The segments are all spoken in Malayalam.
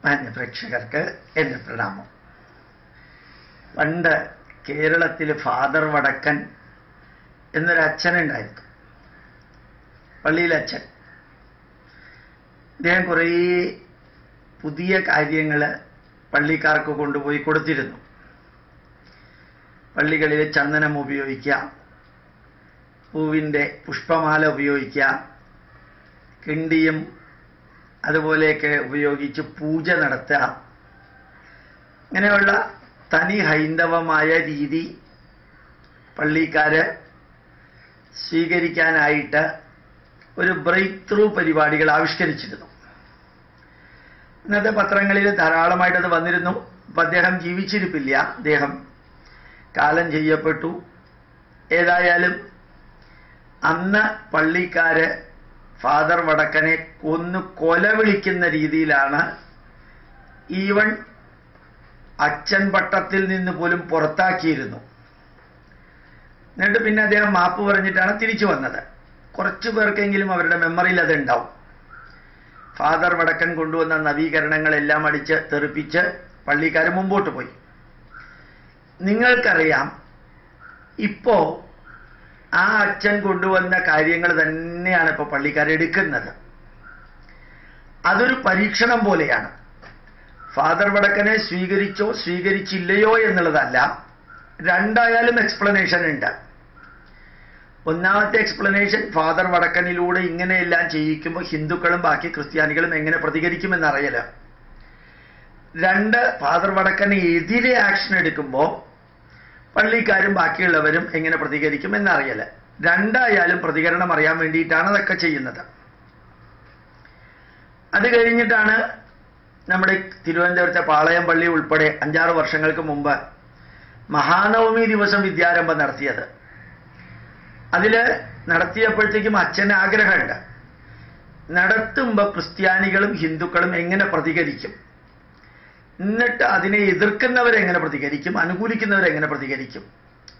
മാന്യപ്രേക്ഷകർക്ക് എൻ്റെ പ്രണാമം. പണ്ട് കേരളത്തിൽ ഫാദർ വടക്കൻ എന്നൊരച്ഛനുണ്ടായിരുന്നു, പള്ളിയിലച്ഛൻ. അദ്ദേഹം കുറേ പുതിയ കാര്യങ്ങൾ പള്ളിക്കാർക്ക് കൊണ്ടുപോയി കൊടുത്തിരുന്നു. പള്ളികളിൽ ചന്ദനം ഉപയോഗിക്കാം, പൂവിൻ്റെ പുഷ്പമാല ഉപയോഗിക്കാം, കിണ്ടിയും അതുപോലെയൊക്കെ ഉപയോഗിച്ച് പൂജ നടത്തുക. ഇങ്ങനെയുള്ള തനി ഹൈന്ദവമായ രീതി പള്ളിക്കാർ സ്വീകരിക്കാനായിട്ട് ഒരു ബ്രേക്ക് ത്രൂ പരിപാടികൾ ആവിഷ്കരിച്ചിരുന്നു. ഇന്നത്തെ പത്രങ്ങളിൽ ധാരാളമായിട്ടത് വന്നിരുന്നു. അപ്പം അദ്ദേഹം ജീവിച്ചിരിപ്പില്ല, അദ്ദേഹം കാലം ചെയ്യപ്പെട്ടു. ഏതായാലും അന്ന് പള്ളിക്കാര് ഫാദർ വടക്കനെ കൊല വിളിക്കുന്ന രീതിയിലാണ്, ഈവൻ അച്ഛൻ പട്ടത്തിൽ നിന്ന് പോലും പുറത്താക്കിയിരുന്നു. എന്നിട്ട് പിന്നെ അദ്ദേഹം മാപ്പ് പറഞ്ഞിട്ടാണ് തിരിച്ചു വന്നത്. കുറച്ചു പേർക്കെങ്കിലും അവരുടെ മെമ്മറിയിൽ അത് ഉണ്ടാവും. ഫാദർ വടക്കൻ കൊണ്ടുവന്ന നവീകരണങ്ങളെല്ലാം അടിച്ച് തെറിപ്പിച്ച് പള്ളിക്കാർ മുമ്പോട്ട് പോയി. നിങ്ങൾക്കറിയാം, ഇപ്പോ ആ അച്ഛൻ കൊണ്ടുവന്ന കാര്യങ്ങൾ തന്നെയാണ് ഇപ്പോൾ പള്ളിക്കാർ എടുക്കുന്നത്. അതൊരു പരീക്ഷണം പോലെയാണ്. ഫാദർ വടക്കനെ സ്വീകരിച്ചോ സ്വീകരിച്ചില്ലയോ എന്നുള്ളതല്ല, രണ്ടായാലും എക്സ്പ്ലനേഷൻ ഉണ്ട്. ഒന്നാമത്തെ എക്സ്പ്ലനേഷൻ, ഫാദർ വടക്കനിലൂടെ ഇങ്ങനെയെല്ലാം ചെയ്യിക്കുമ്പോൾ ഹിന്ദുക്കളും ബാക്കി ക്രിസ്ത്യാനികളും എങ്ങനെ പ്രതികരിക്കുമെന്നറിയില്ല. രണ്ട്, ഫാദർ വടക്കന് എതിരെ ആക്ഷൻ എടുക്കുമ്പോൾ പള്ളിക്കാരും ബാക്കിയുള്ളവരും എങ്ങനെ പ്രതികരിക്കും എന്നറിയില്ല. രണ്ടായാലും പ്രതികരണം അറിയാൻ വേണ്ടിയിട്ടാണ് അതൊക്കെ ചെയ്യുന്നത്. അത് കഴിഞ്ഞിട്ടാണ് നമ്മുടെ തിരുവനന്തപുരത്തെ പാളയം പള്ളി ഉൾപ്പെടെ 5-6 വർഷങ്ങൾക്ക് മുമ്പ് മഹാനവമി ദിവസം വിദ്യാരംഭം നടത്തിയത്. അതിൽ നടത്തിയപ്പോഴത്തേക്കും അച്ഛന് ആഗ്രഹമുണ്ട്, നടത്തുമ്പോൾ ക്രിസ്ത്യാനികളും ഹിന്ദുക്കളും എങ്ങനെ പ്രതികരിക്കും, എന്നിട്ട് അതിനെ എതിർക്കുന്നവരെങ്ങനെ പ്രതികരിക്കും, അനുകൂലിക്കുന്നവരെങ്ങനെ പ്രതികരിക്കും,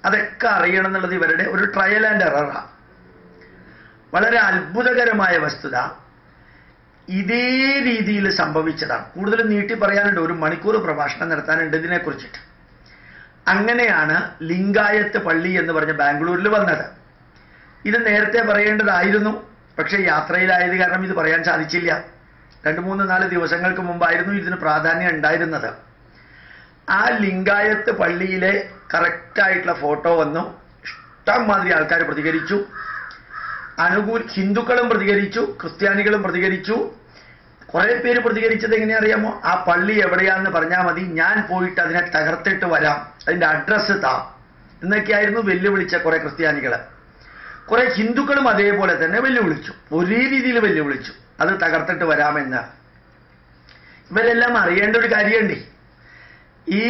അതൊക്കെ അറിയണം എന്നുള്ളത് ഇവരുടെ ഒരു ട്രയൽ ആൻഡ് എററാണ്. വളരെ അത്ഭുതകരമായ വസ്തുത ഇതേ രീതിയിൽ സംഭവിച്ചതാണ്. കൂടുതൽ നീട്ടി പറയാനുണ്ട്, 1 മണിക്കൂർ പ്രഭാഷണം നടത്താനുണ്ട് ഇതിനെക്കുറിച്ചിട്ട്. അങ്ങനെയാണ് ലിംഗായത്ത് പള്ളി എന്ന് പറഞ്ഞ് ബാംഗ്ലൂരിൽ വന്നത്. ഇത് നേരത്തെ പറയേണ്ടതായിരുന്നു, പക്ഷേ യാത്രയിലായത് കാരണം ഇത് പറയാൻ സാധിച്ചില്ല. 2-3-4 ദിവസങ്ങൾക്ക് മുമ്പായിരുന്നു ഇതിന് പ്രാധാന്യം ഉണ്ടായിരുന്നത്. ആ ലിംഗായത്ത് പള്ളിയിലെ കറക്റ്റായിട്ടുള്ള ഫോട്ടോ വന്നു. ഇഷ്ടംമാതിരി ആൾക്കാർ പ്രതികരിച്ചു. ഹിന്ദുക്കളും പ്രതികരിച്ചു, ക്രിസ്ത്യാനികളും പ്രതികരിച്ചു. കുറേ പേര് പ്രതികരിച്ചത് എങ്ങനെയറിയാമോ? ആ പള്ളി എവിടെയാണെന്ന് പറഞ്ഞാൽ മതി, ഞാൻ പോയിട്ട് അതിനെ തകർത്തിട്ട് വരാം, അതിൻ്റെ അഡ്രസ്സ് താ എന്നൊക്കെയായിരുന്നു വെല്ലുവിളിച്ച കുറേ ക്രിസ്ത്യാനികൾ. കുറേ ഹിന്ദുക്കളും അതേപോലെ തന്നെ വെല്ലുവിളിച്ചു, ഒരേ രീതിയിൽ വെല്ലുവിളിച്ചു, അത് തകർത്തിട്ട് വരാമെന്ന്. ഇവരെല്ലാം അറിയേണ്ട ഒരു കാര്യമുണ്ട്. ഈ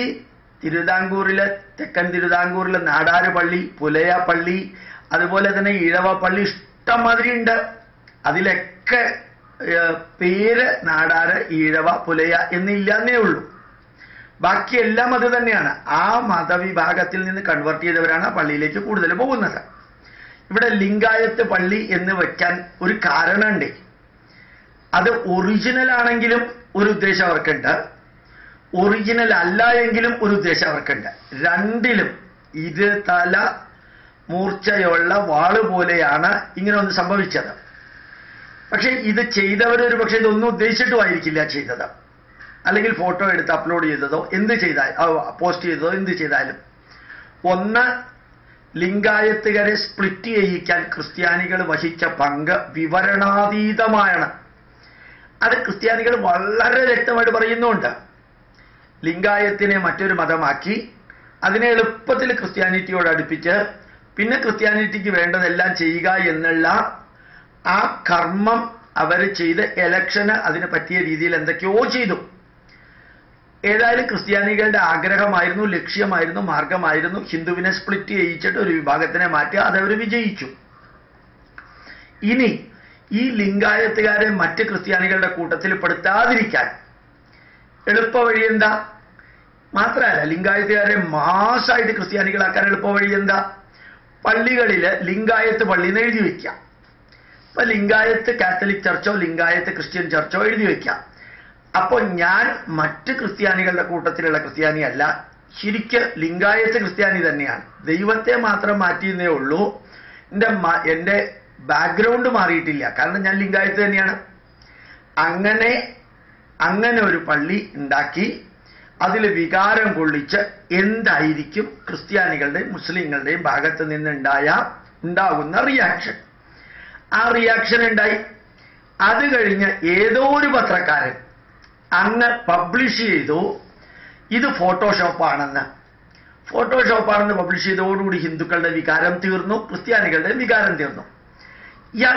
തിരുവിതാംകൂറിലെ, തെക്കൻ തിരുവിതാംകൂറിലെ നാടാര് പള്ളി, പുലയ പള്ളി, അതുപോലെ തന്നെ ഈഴവ പള്ളി ഇഷ്ടംമാതിരി ഉണ്ട്. അതിലൊക്കെ പേര് നാടാര്, ഈഴവ, പുലയ എന്നില്ലാന്നേ ഉള്ളൂ. ബാക്കിയെല്ലാം അത് തന്നെയാണ്. ആ മതവിഭാഗത്തിൽ നിന്ന് കൺവേർട്ട് ചെയ്തവരാണ് ആ പള്ളിയിലേക്ക് കൂടുതൽ പോകുന്നത്. ഇവിടെ ലിംഗായത്ത് പള്ളി എന്ന് വെക്കാൻ ഒരു കാരണമുണ്ട്. അത് ഒറിജിനൽ ആണെങ്കിലും ഒരു ഉദ്ദേശം അവർക്കുണ്ട്, ഒറിജിനൽ അല്ല എങ്കിലും ഒരു ഉദ്ദേശം അവർക്കുണ്ട്. രണ്ടിലും ഇത് തല മൂർച്ചയുള്ള വാള് പോലെയാണ് ഇങ്ങനെ ഒന്ന് സംഭവിച്ചത്. പക്ഷെ ഇത് ചെയ്തവരൊരു പക്ഷെ ഇതൊന്നും ഉദ്ദേശിച്ചിട്ടുമായിരിക്കില്ല ചെയ്തത്. അല്ലെങ്കിൽ ഫോട്ടോ എടുത്ത് അപ്ലോഡ് ചെയ്തതോ പോസ്റ്റ് ചെയ്തതോ എന്ത് ചെയ്താലും. ഒന്ന്, ലിംഗായത്തുകാരെ സ്പ്ലിറ്റ് ചെയ്യിക്കാൻ ക്രിസ്ത്യാനികൾ വഹിച്ച പങ്ക് വിവരണാതീതമാണ്. അത് ക്രിസ്ത്യാനികൾ വളരെ വ്യക്തമായിട്ട് പറയുന്നുണ്ട്. ലിംഗായത്തിനെ മറ്റൊരു മതമാക്കി അതിനെ എളുപ്പത്തിൽ ക്രിസ്ത്യാനിറ്റിയോട് അടുപ്പിച്ച് പിന്നെ ക്രിസ്ത്യാനിറ്റിക്ക് വേണ്ടതെല്ലാം ചെയ്യുക എന്നുള്ള ആ കർമ്മം അവർ ചെയ്ത് എലക്ഷന് അതിന് പറ്റിയ രീതിയിൽ എന്തൊക്കെയോ ചെയ്തു. ഏതായാലും ക്രിസ്ത്യാനികളുടെ ആഗ്രഹമായിരുന്നു, ലക്ഷ്യമായിരുന്നു, മാർഗമായിരുന്നു ഹിന്ദുവിനെ സ്പ്ലിറ്റ് ചെയ്യിച്ചിട്ട് ഒരു വിഭാഗത്തിനെ മാറ്റുക. അതവർ വിജയിച്ചു. ഇനി ഈ ലിംഗായത്തുകാരെ മറ്റ് ക്രിസ്ത്യാനികളുടെ കൂട്ടത്തിൽ പെടുത്താതിരിക്കാൻ എളുപ്പ വഴി എന്താ? മാത്രമല്ല, ലിംഗായത്തുകാരെ മാസായിട്ട് ക്രിസ്ത്യാനികളാക്കാൻ എളുപ്പ വഴി എന്താ? പള്ളികളിൽ ലിംഗായത്ത് പള്ളി എന്ന് എഴുതി വയ്ക്കാം. ഇപ്പൊ ലിംഗായത്ത് കാത്തലിക് ചർച്ചോ ലിംഗായത്ത് ക്രിസ്ത്യൻ ചർച്ചോ എഴുതി വയ്ക്കാം. അപ്പോൾ ഞാൻ മറ്റ് ക്രിസ്ത്യാനികളുടെ കൂട്ടത്തിലുള്ള ക്രിസ്ത്യാനിയല്ല, ശരിക്ക് ലിംഗായത്ത് ക്രിസ്ത്യാനി തന്നെയാണ്. ദൈവത്തെ മാത്രം മാറ്റിയെന്നേ ഉള്ളൂ. എൻ്റെ ബാക്ക്ഗ്രൗണ്ട് മാറിയിട്ടില്ല, കാരണം ഞാൻ ലിംഗായത്ത് തന്നെയാണ്. അങ്ങനെ ഒരു പള്ളി ഉണ്ടാക്കി അതിൽ വികാരം കൊള്ളിച്ച് എന്തായിരിക്കും ക്രിസ്ത്യാനികളുടെയും മുസ്ലിങ്ങളുടെയും ഭാഗത്ത് ഉണ്ടാകുന്ന റിയാക്ഷൻ. ആ റിയാക്ഷൻ ഉണ്ടായി. അത് കഴിഞ്ഞ് ഏതോ ഒരു പത്രക്കാരൻ അങ്ങ് പബ്ലിഷ് ചെയ്തു ഇത് ഫോട്ടോഷോപ്പാണെന്ന് പബ്ലിഷ് ചെയ്തതോടുകൂടി ഹിന്ദുക്കളുടെ വികാരം തീർന്നു, ക്രിസ്ത്യാനികളുടെ വികാരം തീർന്നു. ഇയാൾ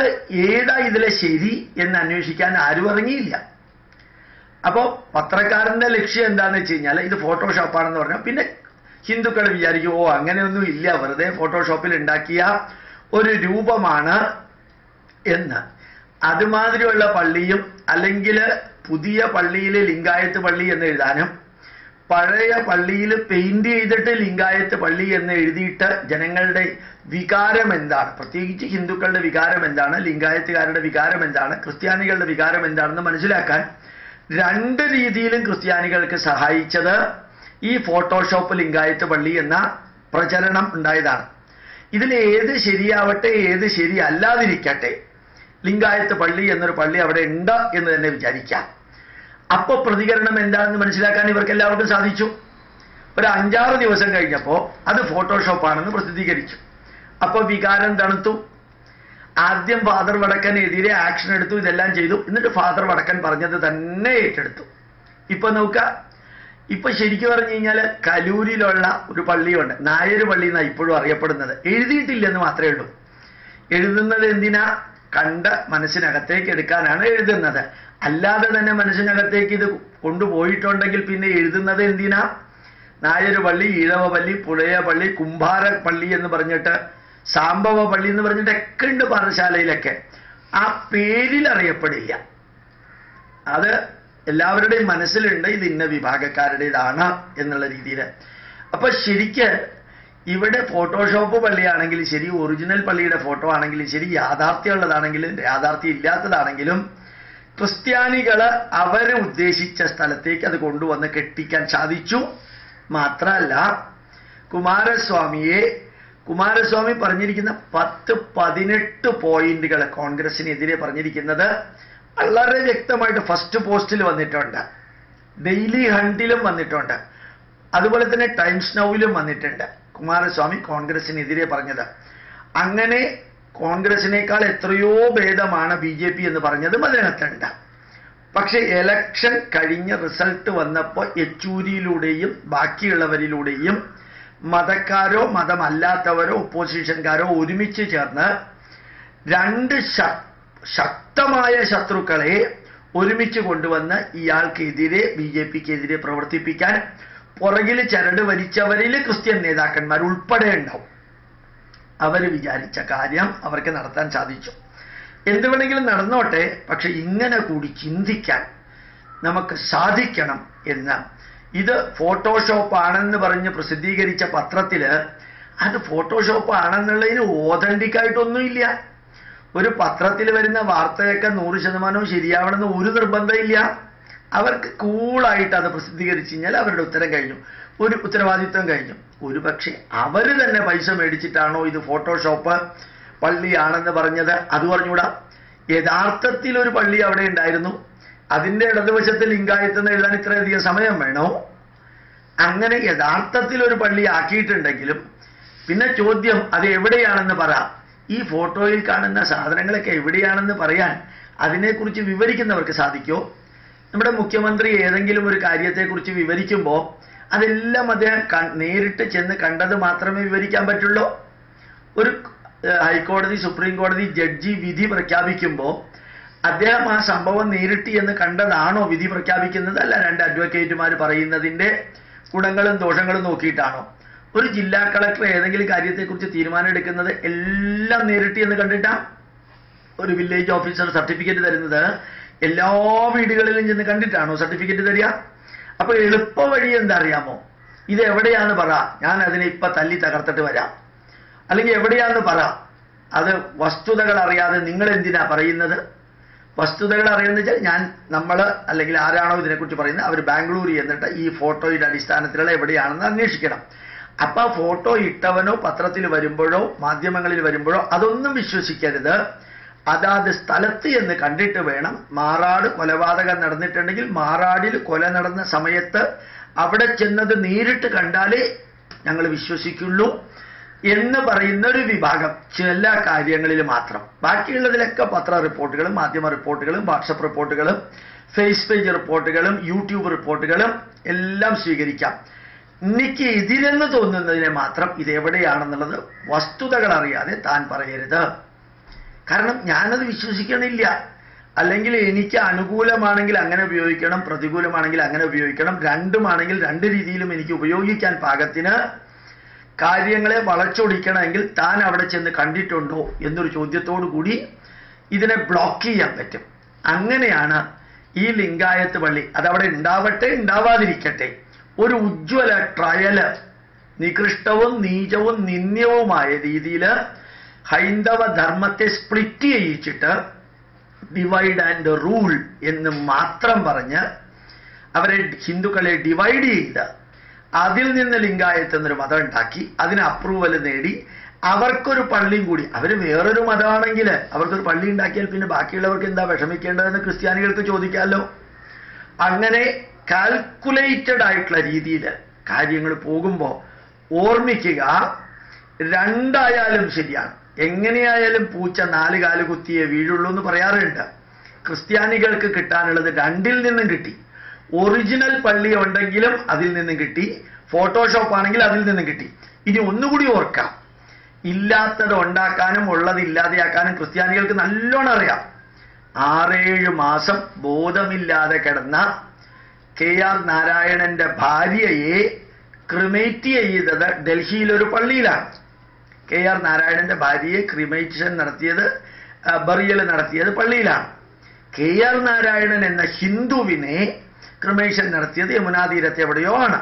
ഏതാ ഇതിലെ ശരി എന്ന് അന്വേഷിക്കാൻ ആരും ഇറങ്ങിയില്ല. അപ്പോൾ പത്രക്കാരന്റെ ലക്ഷ്യം എന്താണെന്ന് വെച്ച് കഴിഞ്ഞാൽ ഇത് ഫോട്ടോഷോപ്പാണെന്ന് പറഞ്ഞാൽ പിന്നെ ഹിന്ദുക്കൾ വിചാരിക്കും ഓ അങ്ങനെയൊന്നും ഇല്ല, വെറുതെ ഫോട്ടോഷോപ്പിൽ ഉണ്ടാക്കിയ ഒരു രൂപമാണ് എന്ന്. അതുമാതിരിയുള്ള പള്ളിയും അല്ലെങ്കിൽ പുതിയ പള്ളിയിൽ ലിംഗായത്ത് പള്ളി എന്ന് എഴുതാനും പഴയ പള്ളിയിൽ പെയിന്റ് ചെയ്തിട്ട് ലിംഗായത്ത് പള്ളി എന്ന് എഴുതിയിട്ട് ജനങ്ങളുടെ വികാരം എന്താണ്, പ്രത്യേകിച്ച് ഹിന്ദുക്കളുടെ വികാരം എന്താണ്, ലിംഗായത്തുകാരുടെ വികാരം എന്താണ്, ക്രിസ്ത്യാനികളുടെ വികാരം എന്താണെന്ന് മനസ്സിലാക്കാൻ രണ്ട് രീതിയിലും ക്രിസ്ത്യാനികൾക്ക് സഹായിച്ചത് ഈ ഫോട്ടോഷോപ്പ് ലിംഗായത്ത് പള്ളി എന്ന പ്രചരണം ഉണ്ടായതാണ്. ഇതിൽ ഏത് ശരിയാവട്ടെ ഏത് ശരിയല്ലാതിരിക്കട്ടെ, ലിംഗായത്ത് പള്ളി എന്നൊരു പള്ളി അവിടെ ഉണ്ട് എന്ന് തന്നെ വിചാരിക്കാം. അപ്പോൾ പ്രതികരണം എന്താണെന്ന് മനസ്സിലാക്കാൻ ഇവർക്ക് എല്ലാവർക്കും സാധിച്ചു. ഒരു 5-6 ദിവസം കഴിഞ്ഞപ്പോൾ അത് ഫോട്ടോഷോപ്പാണെന്ന് പ്രസിദ്ധീകരിച്ചു. അപ്പോൾ വികാരം തണുത്തു. ആദ്യം ഫാദർ വടക്കനെതിരെ ആക്ഷൻ എടുത്തു, ഇതെല്ലാം ചെയ്തു. എന്നിട്ട് ഫാദർ വടക്കൻ പറഞ്ഞത് തന്നെ ഏറ്റെടുത്തു. ഇപ്പൊ നോക്ക, ഇപ്പൊ ശരിക്കും പറഞ്ഞു കഴിഞ്ഞാൽ കലൂരിലുള്ള ഒരു പള്ളിയുണ്ട്, നായർ പള്ളി എന്നാണ് ഇപ്പോഴും അറിയപ്പെടുന്നത്. എഴുതിയിട്ടില്ലെന്ന് മാത്രമേ ഉള്ളൂ. എഴുതുന്നത് എന്തിനാ? കണ്ട് മനസ്സിനകത്തേക്ക് എടുക്കാനാണ് എഴുതുന്നത്. അല്ലാതെ തന്നെ മനസ്സിനകത്തേക്ക് ഇത് കൊണ്ടുപോയിട്ടുണ്ടെങ്കിൽ പിന്നെ എഴുതുന്നത് എന്തിനാ? നായർ പള്ളി, ഈഴവ പള്ളി, പുഴയ പള്ളി, കുംഭാര പള്ളി എന്ന് പറഞ്ഞിട്ട്, സാംബവ പള്ളി എന്ന് പറഞ്ഞിട്ടൊക്കെ ഉണ്ട് പാഠശാലയിലൊക്കെ. ആ പേരിൽ അറിയപ്പെടില്ല. അത് എല്ലാവരുടെയും മനസ്സിലുണ്ട് ഇത് ഇന്ന വിഭാഗക്കാരുടേതാണ് എന്നുള്ള രീതിയിൽ. അപ്പൊ ശരിക്ക് ഇവിടെ ഫോട്ടോഷോപ്പ് പള്ളിയാണെങ്കിലും ശരി, ഒറിജിനൽ പള്ളിയുടെ ഫോട്ടോ ആണെങ്കിലും ശരി, യാഥാർത്ഥ്യമുള്ളതാണെങ്കിലും യാഥാർത്ഥ്യം ഇല്ലാത്തതാണെങ്കിലും ക്രിസ്ത്യാനികള് അവരെ ഉദ്ദേശിച്ച സ്ഥലത്തേക്ക് അത് കൊണ്ടുവന്ന് കെട്ടിക്കാൻ സാധിച്ചു. മാത്രമല്ല കുമാരസ്വാമി പറഞ്ഞിരിക്കുന്ന 10-18 പോയിന്റുകൾ കോൺഗ്രസിനെതിരെ പറഞ്ഞിരിക്കുന്നത് വളരെ വ്യക്തമായിട്ട് ഫസ്റ്റ് പോസ്റ്റിൽ വന്നിട്ടുണ്ട്, ഡെയിലി ഹണ്ടിലും വന്നിട്ടുണ്ട്, അതുപോലെ തന്നെ ടൈംസ് നൗവിലും വന്നിട്ടുണ്ട്. കുമാരസ്വാമി കോൺഗ്രസിനെതിരെ പറഞ്ഞത് അങ്ങനെ കോൺഗ്രസിനേക്കാൾ എത്രയോ ഭേദമാണ് BJP എന്ന് പറഞ്ഞതും അതിനകത്തുണ്ട്. പക്ഷെ എലക്ഷൻ കഴിഞ്ഞ് റിസൾട്ട് വന്നപ്പോൾ യെച്ചൂരിയിലൂടെയും ബാക്കിയുള്ളവരിലൂടെയും മതക്കാരോ മതമല്ലാത്തവരോ ഒപ്പോസിഷൻകാരോ ഒരുമിച്ച് ചേർന്ന് രണ്ട് ശക്തമായ ശത്രുക്കളെ ഒരുമിച്ച് കൊണ്ടുവന്ന് ഇയാൾക്കെതിരെ BJPക്കെതിരെ പ്രവർത്തിപ്പിക്കാൻ പുറകിൽ ചരട് വലിച്ചവരിൽ ക്രിസ്ത്യൻ നേതാക്കന്മാർ ഉൾപ്പെടെ ഉണ്ടാവും. അവർ വിചാരിച്ച കാര്യം അവർക്ക് നടത്താൻ സാധിച്ചു. എന്ത് വേണമെങ്കിലും നടന്നോട്ടെ, പക്ഷെ ഇങ്ങനെ കൂടി ചിന്തിക്കാൻ നമുക്ക് സാധിക്കണം എന്ന്. ഇത് ഫോട്ടോഷോപ്പ് ആണെന്ന് പറഞ്ഞ് പ്രസിദ്ധീകരിച്ച പത്രത്തില് അത് ഫോട്ടോഷോപ്പ് ആണെന്നുള്ളതിന് ഓതന്റിക് ആയിട്ടൊന്നുമില്ല. ഒരു പത്രത്തിൽ വരുന്ന വാർത്തയൊക്കെ 100% ശരിയാവണമെന്ന് ഒരു നിർബന്ധമില്ല. അവർക്ക് കൂളായിട്ട് അത് പ്രസിദ്ധീകരിച്ചു കഴിഞ്ഞാൽ അവരുടെ ഉത്തരം കഴിഞ്ഞു, ഒരു ഉത്തരവാദിത്വം കഴിഞ്ഞു. ഒരു പക്ഷേ അവർ തന്നെ പൈസ മേടിച്ചിട്ടാണോ ഇത് ഫോട്ടോഷോപ്പ് പള്ളിയാണെന്ന് പറഞ്ഞത്? അത് പറഞ്ഞുകൂടാ. യഥാർത്ഥത്തിൽ ഒരു പള്ളി അവിടെ ഉണ്ടായിരുന്നു, അതിൻ്റെ ഇടതുവശത്ത് ലിംഗായത്ത് എന്ന് എഴുതാൻ ഇത്രയധികം സമയം വേണോ? അങ്ങനെ യഥാർത്ഥത്തിൽ ഒരു പള്ളി ആക്കിയിട്ടുണ്ടെങ്കിലും പിന്നെ ചോദ്യം അത് എവിടെയാണെന്ന് പറ. ഈ ഫോട്ടോയിൽ കാണുന്ന സാധനങ്ങളൊക്കെ എവിടെയാണെന്ന് പറയാൻ അതിനെക്കുറിച്ച് വിവരിക്കുന്നവർക്ക് സാധിക്കുമോ? നമ്മുടെ മുഖ്യമന്ത്രി ഏതെങ്കിലും ഒരു കാര്യത്തെക്കുറിച്ച് വിവരിക്കുമ്പോൾ അതെല്ലാം അദ്ദേഹം നേരിട്ട് ചെന്ന് കണ്ടത് മാത്രമേ വിവരിക്കാൻ പറ്റുള്ളൂ. ഒരു ഹൈക്കോടതി സുപ്രീം കോടതി ജഡ്ജി വിധി പ്രഖ്യാപിക്കുമ്പോൾ അദ്ദേഹം ആ സംഭവം നേരിട്ട് എന്ന് കണ്ടതാണോ വിധി പ്രഖ്യാപിക്കുന്നത്? അല്ല, 2 അഡ്വക്കേറ്റുമാർ പറയുന്നതിൻ്റെ ഗുണങ്ങളും ദോഷങ്ങളും നോക്കിയിട്ടാണോ? ഒരു ജില്ലാ കളക്ടർ ഏതെങ്കിലും കാര്യത്തെക്കുറിച്ച് തീരുമാനം എടുക്കുന്നത് എല്ലാം നേരിട്ട് എന്ന് കണ്ടിട്ടാ? ഒരു വില്ലേജ് ഓഫീസർ സർട്ടിഫിക്കറ്റ് തരുന്നത് എല്ലാ വീടുകളിലും ചെന്ന് കണ്ടിട്ടാണോ സർട്ടിഫിക്കറ്റ് തരിക? അപ്പൊ എളുപ്പ വഴി എന്താ അറിയാമോ? ഇത് എവിടെയാന്ന് പറ, ഞാൻ അതിനെ ഇപ്പൊ തല്ലി തകർത്തിട്ട് വരാം. അല്ലെങ്കിൽ എവിടെയാന്ന് പറ, അത് വസ്തുതകൾ അറിയാതെ നിങ്ങൾ എന്തിനാ പറയുന്നത്? വസ്തുതകൾ അറിയുന്ന വെച്ചാൽ നമ്മൾ അല്ലെങ്കിൽ ആരാണോ ഇതിനെക്കുറിച്ച് പറയുന്നത് അവർ ബാംഗ്ലൂരിൽ എന്നിട്ട് ഈ ഫോട്ടോയുടെ അടിസ്ഥാനത്തിലുള്ള എവിടെയാണെന്ന് അന്വേഷിക്കണം. അപ്പൊ ആ ഫോട്ടോ ഇട്ടവനോ പത്രത്തിൽ വരുമ്പോഴോ മാധ്യമങ്ങളിൽ വരുമ്പോഴോ അതൊന്നും വിശ്വസിക്കരുത്. അതാത് സ്ഥലത്ത് എന്ന് കണ്ടിട്ട് വേണം. മാറാട് കൊലപാതകം നടന്നിട്ടുണ്ടെങ്കിൽ മാറാടിൽ കൊല നടന്ന സമയത്ത് അവിടെ ചെന്നത് നേരിട്ട് കണ്ടാലേ ഞങ്ങൾ വിശ്വസിക്കുള്ളൂ എന്ന് പറയുന്ന ഒരു വിഭാഗം ചില കാര്യങ്ങളിൽ മാത്രം. ബാക്കിയുള്ളതിലൊക്കെ പത്ര റിപ്പോർട്ടുകളും മാധ്യമ റിപ്പോർട്ടുകളും വാട്സപ്പ് റിപ്പോർട്ടുകളും ഫേസ് പേജ് റിപ്പോർട്ടുകളും യൂട്യൂബ് റിപ്പോർട്ടുകളും എല്ലാം സ്വീകരിക്കാം. എനിക്ക് ഇതിലെന്ന് തോന്നുന്നതിനെ മാത്രം ഇതെവിടെയാണെന്നുള്ളത് വസ്തുതകൾ അറിയാതെ താൻ പറയരുത്. കാരണം ഞാനത് വിശ്വസിക്കണില്ല. അല്ലെങ്കിൽ എനിക്ക് അനുകൂലമാണെങ്കിൽ അങ്ങനെ ഉപയോഗിക്കണം, പ്രതികൂലമാണെങ്കിൽ അങ്ങനെ ഉപയോഗിക്കണം. രണ്ടുമാണെങ്കിൽ രണ്ട് രീതിയിലും എനിക്ക് ഉപയോഗിക്കാൻ പാകത്തിന് കാര്യങ്ങളെ വളച്ചൊടിക്കണമെങ്കിൽ താൻ അവിടെ ചെന്ന് കണ്ടിട്ടുണ്ടോ എന്നൊരു ചോദ്യത്തോടു കൂടി ഇതിനെ ബ്ലോക്ക് ചെയ്യാൻ പറ്റും. അങ്ങനെയാണ് ഈ ലിംഗായത്ത് പള്ളി അതവിടെ ഉണ്ടാവട്ടെ ഉണ്ടാവാതിരിക്കട്ടെ ഒരു ഉജ്ജ്വല ട്രയല് നികൃഷ്ടവും നീചവും നിന്ദ്യവുമായ രീതിയിൽ ഹൈന്ദവ ധർമ്മത്തെ സ്പ്ലിറ്റ് ചെയ്യിച്ചിട്ട് ഡിവൈഡ് ആൻഡ് റൂൾ എന്ന് മാത്രം പറഞ്ഞ് അവരെ ഹിന്ദുക്കളെ ഡിവൈഡ് ചെയ്ത് അതിൽ നിന്ന് ലിംഗായത്ത് എന്നൊരു മതം ഉണ്ടാക്കി അതിന് അപ്രൂവൽ നേടി അവർക്കൊരു പള്ളിയും കൂടി. അവർ വേറൊരു മതമാണെങ്കിൽ അവർക്കൊരു പള്ളി ഉണ്ടാക്കിയാൽ പിന്നെ ബാക്കിയുള്ളവർക്ക് എന്താ വിഷമിക്കേണ്ടതെന്ന് ക്രിസ്ത്യാനികൾക്ക് ചോദിക്കാമല്ലോ. അങ്ങനെ കാൽക്കുലേറ്റഡ് ആയിട്ടുള്ള രീതിയിൽ കാര്യങ്ങൾ പോകുമ്പോൾ ഓർമ്മിക്കുക, രണ്ടായാലും ശരിയാണ്. എങ്ങനെയായാലും പൂച്ച 4 കാല് കുത്തിയേ വീഴുള്ളൂ എന്ന് പറയാറുണ്ട്. ക്രിസ്ത്യാനികൾക്ക് കിട്ടാനുള്ളത് രണ്ടിൽ നിന്നും കിട്ടി. ഒറിജിനൽ പള്ളി ഉണ്ടെങ്കിലും അതിൽ നിന്നും കിട്ടി, ഫോട്ടോഷോപ്പ് ആണെങ്കിൽ അതിൽ നിന്നും കിട്ടി. ഇനി ഒന്നുകൂടി ഓർക്കാം, ഇല്ലാത്തത് ഉണ്ടാക്കാനും ഉള്ളത് ഇല്ലാതെയാക്കാനും ക്രിസ്ത്യാനികൾക്ക് നല്ലോണം അറിയാം. 6-7 മാസം ബോധമില്ലാതെ കിടന്ന KR നാരായണന്റെ ഭാര്യയെ ക്രിമേറ്റ് ചെയ്തത് ഡൽഹിയിലൊരു പള്ളിയിലാണ്. KR നാരായണന്റെ ഭാര്യയെ ക്രിമേഷൻ നടത്തിയത്, ബറിയൽ നടത്തിയത് പള്ളിയിലാണ്. KR നാരായണൻ എന്ന ഹിന്ദുവിനെ ക്രിമേഷൻ നടത്തിയത് യമുനാ തീരത്ത് എവിടെയോ ആണ്.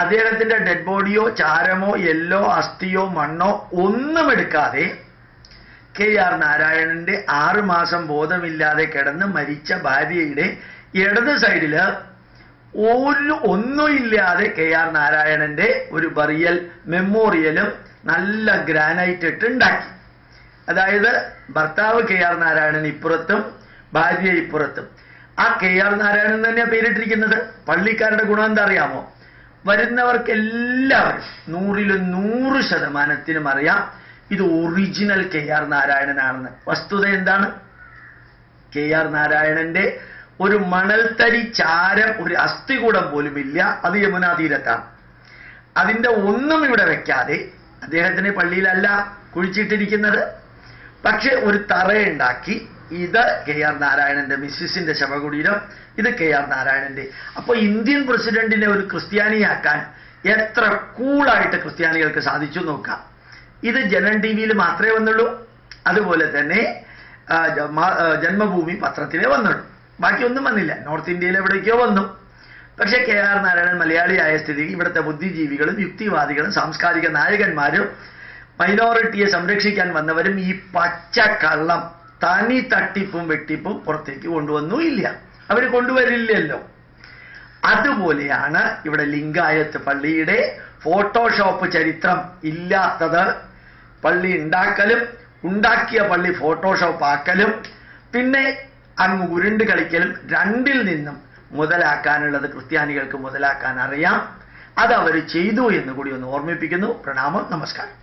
അദ്ദേഹത്തിന്റെ ഡെഡ് ബോഡിയോ ചാരമോ എല്ലോ അസ്ഥിയോ മണ്ണോ ഒന്നും എടുക്കാതെ KR നാരായണന്റെ 6 മാസം ബോധമില്ലാതെ കിടന്ന് മരിച്ച ഭാര്യയുടെ ഇടത് സൈഡില് ഒന്നുമില്ലാതെ KR നാരായണന്റെ ഒരു ബറിയൽ മെമ്മോറിയലും നല്ല ഗ്രാനൈറ്റ് ഇട്ട് ഉണ്ടാക്കി. അതായത് ഭർത്താവ് KR നാരായണൻ ഇപ്പുറത്തും ഭാര്യ ഇപ്പുറത്തും. ആ KR നാരായണൻ തന്നെയാണ് പേരിട്ടിരിക്കുന്നത്. പള്ളിക്കാരുടെ ഗുണം എന്താ അറിയാമോ? വരുന്നവർക്കെല്ലാവരും 100% അറിയാം ഇത് ഒറിജിനൽ KR നാരായണനാണെന്ന്. വസ്തുത എന്താണ്? KR നാരായണന്റെ ഒരു മണൽത്തരി ചാരം, ഒരു അസ്ഥികൂടം പോലും ഇല്ല. അത് യമുനാ തീരത്താണ്. അതിന്റെ ഒന്നും ഇവിടെ വെക്കാതെ അദ്ദേഹത്തിന് പള്ളിയിലല്ല കുഴിച്ചിട്ടിരിക്കുന്നത്, പക്ഷെ ഒരു തറയുണ്ടാക്കി ഇത് KR നാരായണന്റെ മിസ്സിസിന്റെ ശവകുടീരം, ഇത് KR നാരായണന്റെ. അപ്പൊ ഇന്ത്യൻ പ്രസിഡന്റിനെ ഒരു ക്രിസ്ത്യാനിയാക്കാൻ എത്ര കൂളായിട്ട് ക്രിസ്ത്യാനികൾക്ക് സാധിച്ചു നോക്കാം. ഇത് ജനൻ TV മാത്രമേ വന്നുള്ളൂ. അതുപോലെ തന്നെ ജന്മഭൂമി പത്രത്തിലേ വന്നുള്ളൂ. ബാക്കിയൊന്നും വന്നില്ല. നോർത്ത് ഇന്ത്യയിൽ എവിടേക്കോ വന്നു. പക്ഷേ KR നാരായണൻ മലയാളിയായ സ്ഥിതിക്ക് ഇവിടുത്തെ ബുദ്ധിജീവികളും യുക്തിവാദികളും സാംസ്കാരിക നായകന്മാരും മൈനോറിറ്റിയെ സംരക്ഷിക്കാൻ വന്നവരും ഈ പച്ചക്കള്ളം തനി തട്ടിപ്പും വെട്ടിപ്പും പുറത്തേക്ക് കൊണ്ടുവന്നുമില്ല. അവർ കൊണ്ടുവരില്ലല്ലോ. അതുപോലെയാണ് ഇവിടെ ലിംഗായത്ത് പള്ളിയുടെ ഫോട്ടോഷോപ്പ് ചരിത്രം ഇല്ലാത്തത്. പള്ളി ഉണ്ടാക്കലും ഉണ്ടാക്കിയ പള്ളി ഫോട്ടോഷോപ്പ് ആക്കലും പിന്നെ അങ്ങ് ഉരുണ്ട് കളിക്കലും രണ്ടിൽ നിന്നും മുതലാക്കാനുള്ളത് ക്രിസ്ത്യാനികൾക്ക് മുതലാക്കാൻ അറിയാം. അത് അവർ ചെയ്തു എന്ന് കൂടി ഒന്ന് ഓർമ്മിപ്പിക്കുന്നു. പ്രണാമം, നമസ്കാരം.